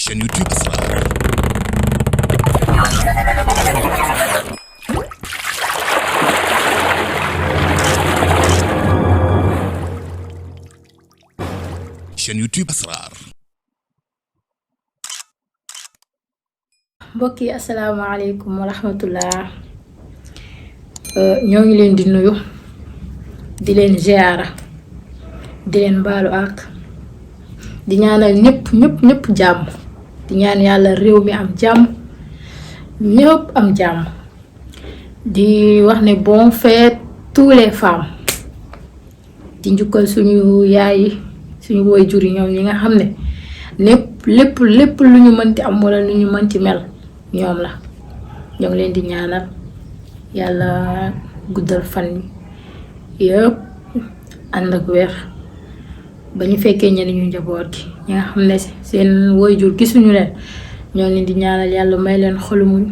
chaîne YouTube Asrar. chaîne YouTube Asrar. mbokk yi asalaamaaleykum wa rahmatullah ñoo ngi leen di nuyu di leen ziara di leen baalu ak di ñaanal ñëpp jàmm di ñaan yàlla réew mi am jàmm ñëpp am jàmm di wax ne bon fête tous les femmes di njukkal suñu yaay yi suñu waajur yi ñoom ñi nga xam ne lépp lu ñu mënti am wala lu ñu mënti mel ñoom la ñoo ngi leen di ñaanal yàlla guddal fan yëpp ànd ak wér ba ñu fekkee ñeneen ñu njaboot gi ñi nga xam ne seen waajur gisuñu leen ñoo leen di ñaanal yàlla may leen xolu muñ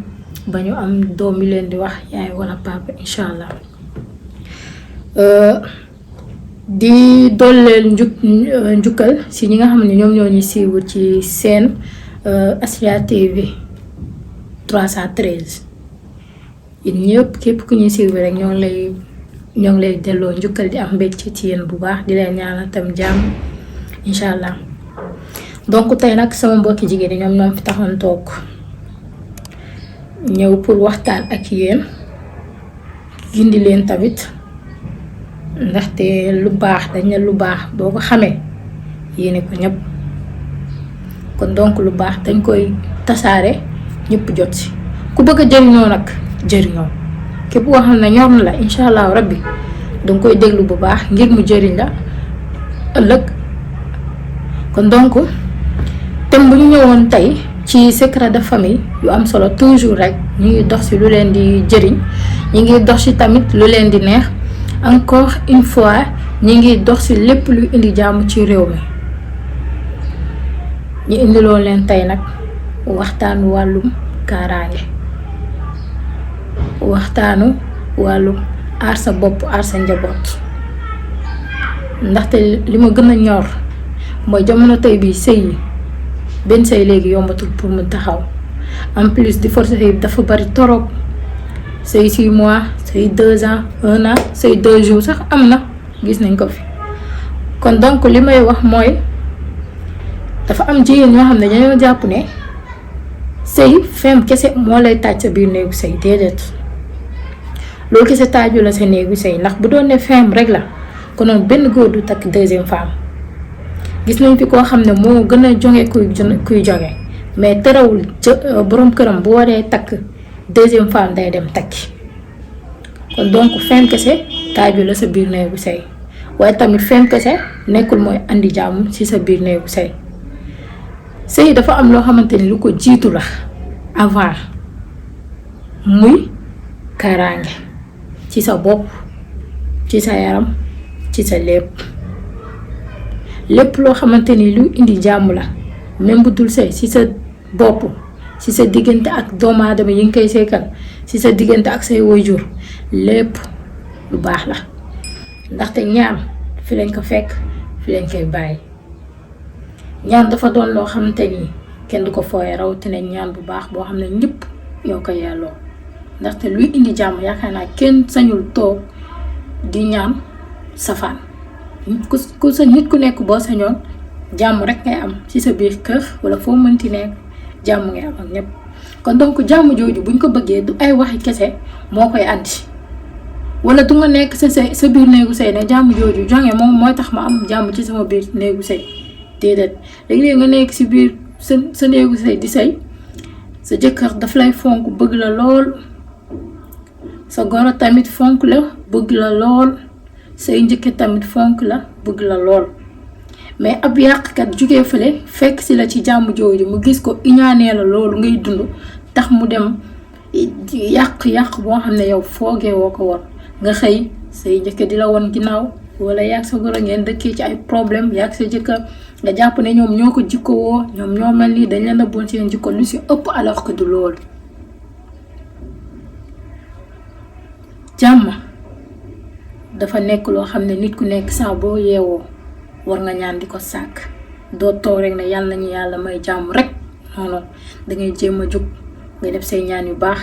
ba ñu am doom yi leen di wax yaay wala papa incha allah di dolleel njukkal si ñi nga xam ne ñoom ñoo ñu siiwul ci seen Asria TV 313 yéen ñëpp képp ku ñuy siiwul rek ñoo ngi lay delloo njukkal di am mbégte ci yéen bu baax di leen ñaanal tam jàmm incha allah. donc tey nag sama mbokki jigéen ñi ñoom fi taxoon toog ñëw pour waxtaan ak yéen gindi leen tamit ndaxte lu baax dañ ne lu baax boo ko xamee yéene ko ñëpp kon donc lu baax dañ koy tasaare ñëpp jot si ku bëgg a jëriñoo nag jëriñoo képp koo xam ne ñor na la incha allah rabbi danga koy déglu bu baax ngir mu jëriñ la ëllëg kon donc thème bu ñu ñëwoon tey ci secret de famille yu am solo toujours rek ñu ngi dox si lu leen di jëriñ ñu ngi dox si tamit lu leen di neex encore une fois ñu ngi dox si lépp lu indi jàmm ci réew mi ñu indiloo leen tey nag waxtaanu wàllum kaaraange waxtaanu wàllum aar sa bopp aar sa njaboot ndaxte li ma gën a ñor mooy jamono tey bi sëy yi benn sëy léegi yombatul pour mu taxaw en plus di force yi dafa bari torop sëy 6 mois sëy 2 ans 1 an sëy 2 jours sax am na gis nañ ko fi kon donc li may wax mooy dafa am jigéen ñoo xam ne dañoo jàpp ne sëy fem kese moo lay taaj sa biir néegu sëy déedéet loolu kese taaju la sa néegu sëy ndax bu doon ne fem rek la konoon benn góor du takk deuxième femme gis nañ fi koo xam ne moo gën a jonge kuy jonge mais terewul borom këram bu waree takk deuxième femme day dem takki kon donc fem kese taaju la sa biir néegu sëy waaye tamit fem kese nekkul mooy andi jàmm ci sa biir néegu sëy sëy dafa am loo xamante ni lu ko jiitu la avant muy kaaraange ci sa bopp ci sa yaram ci sa lépp loo xamante ni lu indi jàmm la même bu dul sëy ci sa bopp ci sa diggante ak doomu aadama yi nga koy seekal ci sa diggante ak say waajur lépp lu baax la ndaxte ñaan fi lañ ko fekk fi lañ koy bàyyi ñaan dafa doon loo xamante ni kenn du ko fooye rawatina ñaan bu baax boo xam ne ñëpp ñoo ko yelloo ndaxte luy indi jàmm yaakaar naa kenn sañul toog di ñaan safaan ku sa nit ku nekk boo sañoon jàmm rek ngay am ci sa biir kër wala foo mënti nekk jàmm ngay am ak ñëpp kon donc jàmm jooju buñ ko bëggee du ay waxi kese moo koy andi wala du nga nekk sa biir néegu sëy ne jàmm jooju jonge moom mooy tax ma am jàmm ci sama biir néegu sëy déedéet léegi-léegi nga nekk ci biir sa néegu sëy di sëy sa jëkkër daf lay fonk bëgg la lool sa goro tamit fonk la bëgg la lool say njëkke tamit fonk la bëgg la lool mais ab yàqkat jugee fële fekk si la ci jàmm jooju mu gis ko iñaanee la loolu ngay dund tax mu dem yàq boo xam ne yow foogee woo ko woon nga xëy say njëkke di la woon ginnaaw wala yaag sa goro ngeen dëkkee ci ay problème yaag sa jëkkër nga jàpp ne ñoom ñoo ko jikko woo ñoom ñoo mel ni dañ leen a bon seen jikko lu si ëpp alors que du loolu jàmm dafa nekk loo xam ne nit ku nekk saa boo yeewoo war nga ñaan di ko sàkk doo toog rek ne yàlla nañu yàlla may jàmm rek non non da ngay jéem a jóg nga def say ñaan yu baax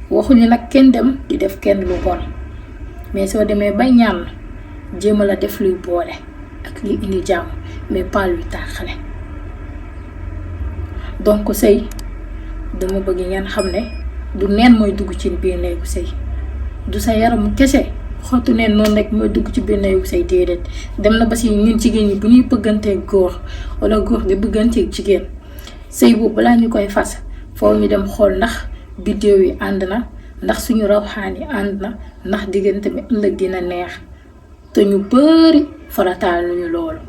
waxuñu nag kenn dem di def kenn lu bon mais soo demee bay ñaan jéem a la def luy boole ak li indi jàmm mais pas luy tàqale. donc sëy dama bëgg ngeen xam ne du neen mooy dugg ci biir néegu sëy du sa yaramu kese xottu neen noonu rek mooy dugg ci biir néegu sëy déedéet dem na ba si ñun jigéen ñi bu ñuy bëgganteeg góor wala góor di bëgganteeg jigéen sëy boobu balaa ñu koy fas foo ñu dem xool ndax biddéew yi ànd na ndax suñu rawxaan yi ànd na ndax diggante bi ëllëg dina neex te ñu bëri farataal nañu loolu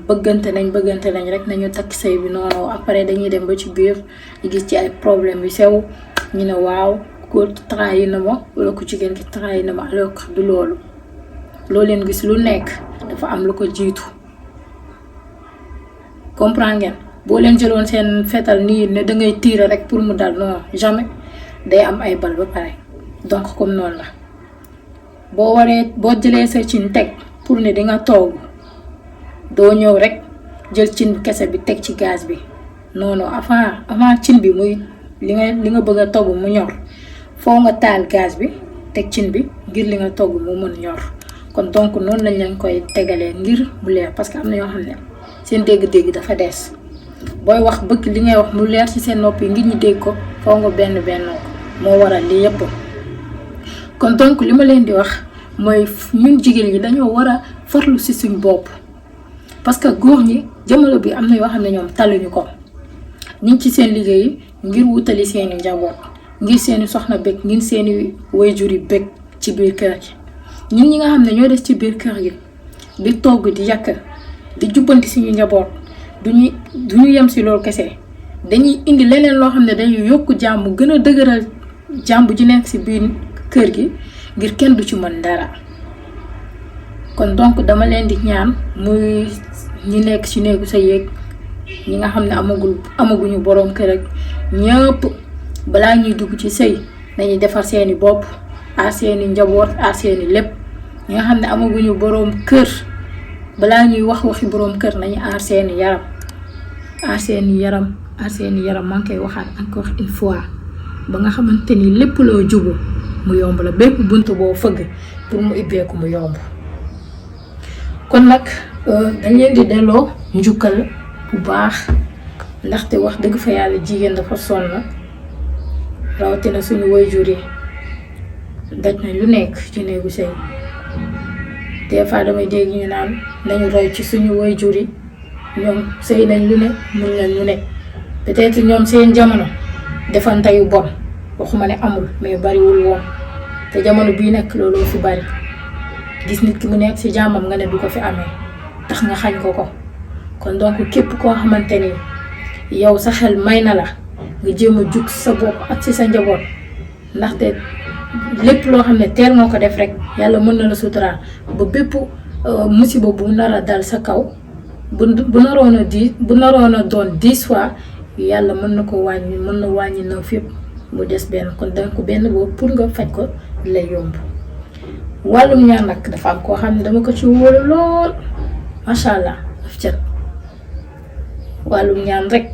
bëggante nañ rek nañu takk sëy bi noonu après dañuy dem ba ci biir ñu gis ci ay problème yu sew ñu ne waaw góor trahir na ma wala ku jigéen ki trahir na ma alors que du loolu loo leen gis lu nekk dafa am lu ko jiitu comprendre ngeen boo leen jëloon seen fetal nii ne dangay tiire rek pour mu dal non jamais day am ay bal ba pare donc comme noonu la boo jëlee sa cin teg pour ne di nga togg doo ñëw rek jël cin bi kese bi teg ci gaz bi non non avant cin bi muy li nga bëgg a togg mu ñor foo nga taal gaz bi teg cin bi ngir li nga togg mu mën ñor kon donc noonu lañ leen koy tegalee ngir mu leer parce que am na yoo xam ne seen dégg-dégg dafa des booy wax bëgg li ngay wax mu leer ci seen nopp yi ngir ñu dégg ko foo nga benn moo waral li yépp kon donc li ma leen di wax mooy ñun jigéen ñi dañoo war a farlu ci suñ bopp parce que góor ñi jamono bi am na yoo xam ne ñoom taluñu ko ñu ngi ci seen liggéey ngir wutali seeni njaboot ngir seeni soxna bëgg ngir seeni waajur yi bëgg ci biir kër gi ñun ñi nga xam ne ñoo des ci biir kër gi di togg di yàq di jubbanti suñu njaboot duñu yem ci loolu kese dañuy indi leneen loo xam ne dañuy yokk jàmm gën a dëgëral jàmm ji nekk ci biir kër gi ngir kenn du ci mën dara kon donc dama leen di ñaan muy ñi nekk ci néegu sa yéeg ñi nga xam ne amaguñu boroom kër ak ñëpp balaa ñuy dugg ci sëy nañuy defar seeni bopp aar seeni njaboot aar seeni lépp ñi nga xam ne amaguñu boroom kër balaa ñuy wax waxi boroom kër nañu aar seeni yaram maa ngi koy waxaat encore une fois ba nga xamante ni lépp loo jubu mu yomb la bépp bunt boo fëgg pour mu ibbeeku mu yomb kon nag dañ leen di delloo njukkal bu baax ndaxte wax dëgg fa yàlla jigéen dafa sonn rawatina suñu waajur yi daj na lu nekk ci néegu sëy des fois damay dégg ñu naan nañu roy ci suñu waajur yi ñoom sëy nañ lu ne muñ nañ lu ne peut-être ñoom seen jamono defante yu bon waxuma ne amul mais bariwul woon te jamono bii nekk looloo fi bari gis nit ki mu nekk ci jàmmam nga ne du ko fi amee tax nga xañ ko kon donc képp koo xamante ni yow sa xel may na la nga jéem a jug sa bopp ak ci sa njaboot ndaxte lépp loo xam ne teel nga ko def rek yàlla mën na la suturaal ba bépp musiba bu nar a dal sa kaw bu naroon a doon 10 fois yàlla mën na ko wàññi na fépp mu des benn kon donc benn boobu pour nga faj ko lay yomb. wàllum ñaan nag dafa am koo xam ne dama ko ci wóolu lool macha allah daf cat wàllum ñaan rek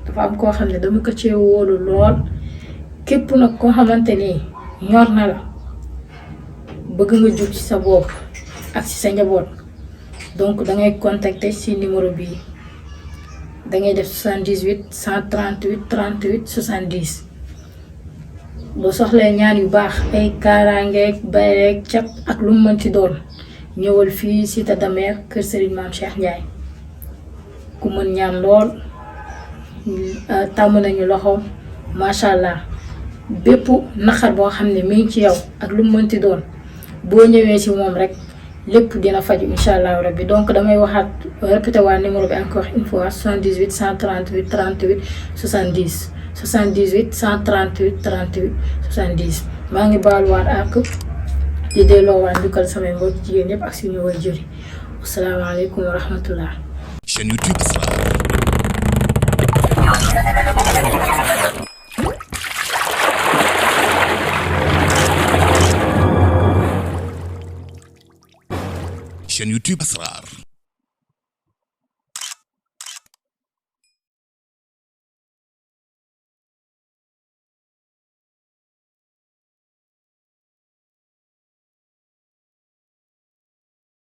dafa am koo xam ne dama ko ci wóolu lool képp nag koo xamante ni ñor na la bëgg nga jug ci sa bopp ak ci sa njaboot donc dangay contacter ci numéro bii dangay def 78 138 38 70 boo soxlee ñaan yu baax ay kaaraangeeg bayeeg cap ak lu mu mën ci doon ñëwal fii Cité Damer kër Serigne Mame Cheikh Ndiaye ku mën ñaan lool tàmm nañu loxoom macha allah bépp naqar boo xam ne mi ngi ci yow ak lu mu mënti doon boo ñëwee ci moom rek lépp dina faju incha allah rabbi donc damay waxaat répété waa numéro bi encore une fois 78 138 38 70 78 138 38 70 maa ngi baaluwaat ak di delloowaat njukkal samay mbokk jigéen ñëpp ak suñu waajur yi asalaamaaleykum wa rahmatullah. chaîne YouTube Asrar. chaîne YouTube Asrar.